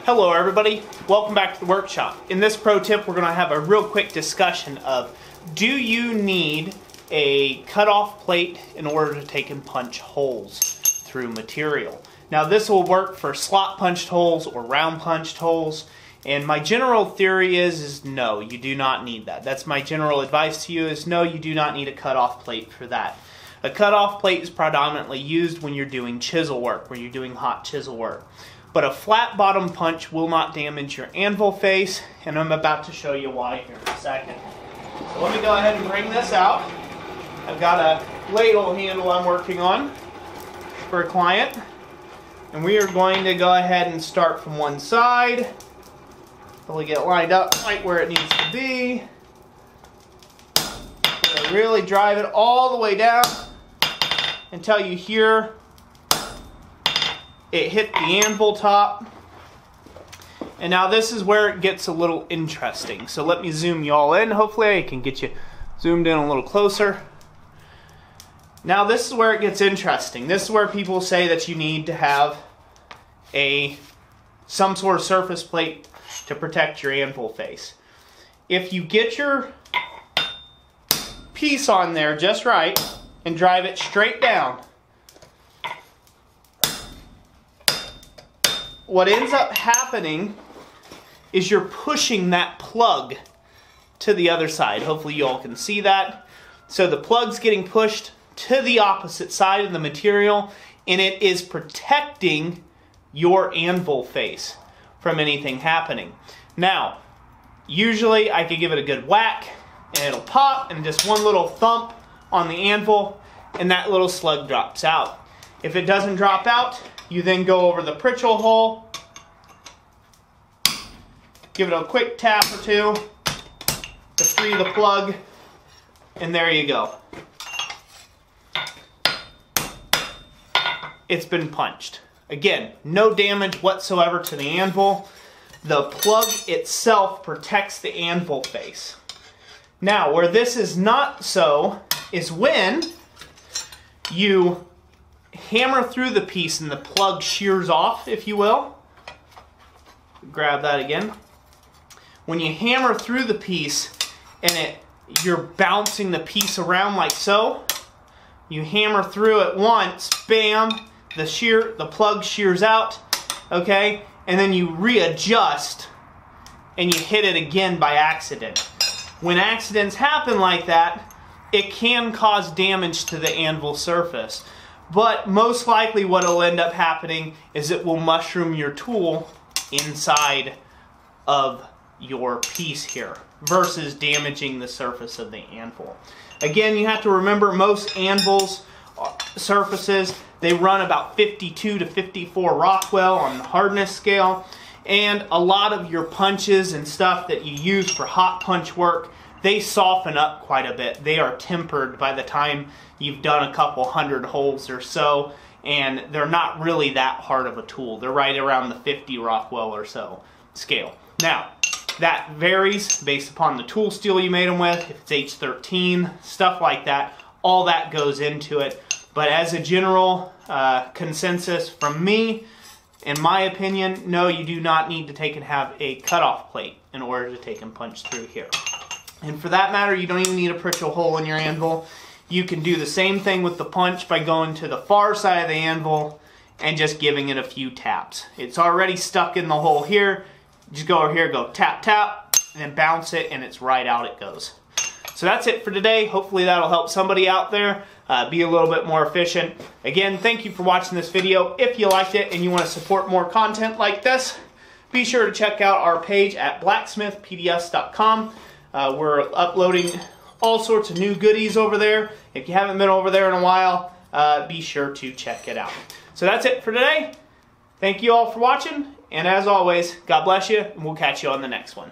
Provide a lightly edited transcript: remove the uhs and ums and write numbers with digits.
Hello everybody, welcome back to the workshop. In this pro tip we're going to have a real quick discussion of, do you need a cutoff plate in order to take and punch holes through material? Now this will work for slot punched holes or round punched holes, and my general theory is no, you do not need that. That's my general advice to you, is no, you do not need a cutoff plate for that. A cutoff plate is predominantly used when you're doing chisel work, when you're doing hot chisel work. But a flat bottom punch will not damage your anvil face, and I'm about to show you why here in a second. So let me go ahead and bring this out. I've got a ladle handle I'm working on for a client, and we are going to go ahead and start from one side. Really get it lined up right where it needs to be. Really drive it all the way down until you hear it hit the anvil top. And now this is where it gets a little interesting. So let me zoom you all in. Hopefully I can get you zoomed in a little closer. Now this is where it gets interesting. This is where people say that you need to have some sort of surface plate to protect your anvil face. If you get your piece on there just right and drive it straight down, what ends up happening is you're pushing that plug to the other side. Hopefully you all can see that. So the plug's getting pushed to the opposite side of the material, and it is protecting your anvil face from anything happening. Now, usually I could give it a good whack and it'll pop, and just one little thump on the anvil and that little slug drops out. If it doesn't drop out, you then go over the Pritchell hole, give it a quick tap or two to free the plug, and there you go. It's been punched. Again, no damage whatsoever to the anvil. The plug itself protects the anvil face. Now, where this is not so is when you hammer through the piece and the plug shears off, if you will. Grab that again. When you hammer through the piece and you're bouncing the piece around like so, you hammer through it once, bam, the plug shears out, okay, and then you readjust and you hit it again by accident. When accidents happen like that, it can cause damage to the anvil surface. But most likely what will end up happening is it will mushroom your tool inside of your piece here versus damaging the surface of the anvil. Again, you have to remember most anvils surfaces, they run about 52 to 54 Rockwell on the hardness scale, and a lot of your punches and stuff that you use for hot punch work, they soften up quite a bit. They are tempered by the time you've done a couple hundred holes or so, and they're not really that hard of a tool. They're right around the 50 Rockwell or so scale. Now, that varies based upon the tool steel you made them with, if it's H13, stuff like that. All that goes into it. But as a general consensus from me, in my opinion, no, you do not need to take and have a cutoff plate in order to take and punch through here. And for that matter, you don't even need a Pritchell hole in your anvil. You can do the same thing with the punch by going to the far side of the anvil and just giving it a few taps. It's already stuck in the hole here. Just go over here, go tap, tap, and then bounce it, and it's right out it goes. So that's it for today. Hopefully that'll help somebody out there be a little bit more efficient. Again, thank you for watching this video. If you liked it and you want to support more content like this, be sure to check out our page at blacksmithpds.com. We're uploading all sorts of new goodies over there. If you haven't been over there in a while, be sure to check it out. So that's it for today. Thank you all for watching, and as always, God bless you, and we'll catch you on the next one.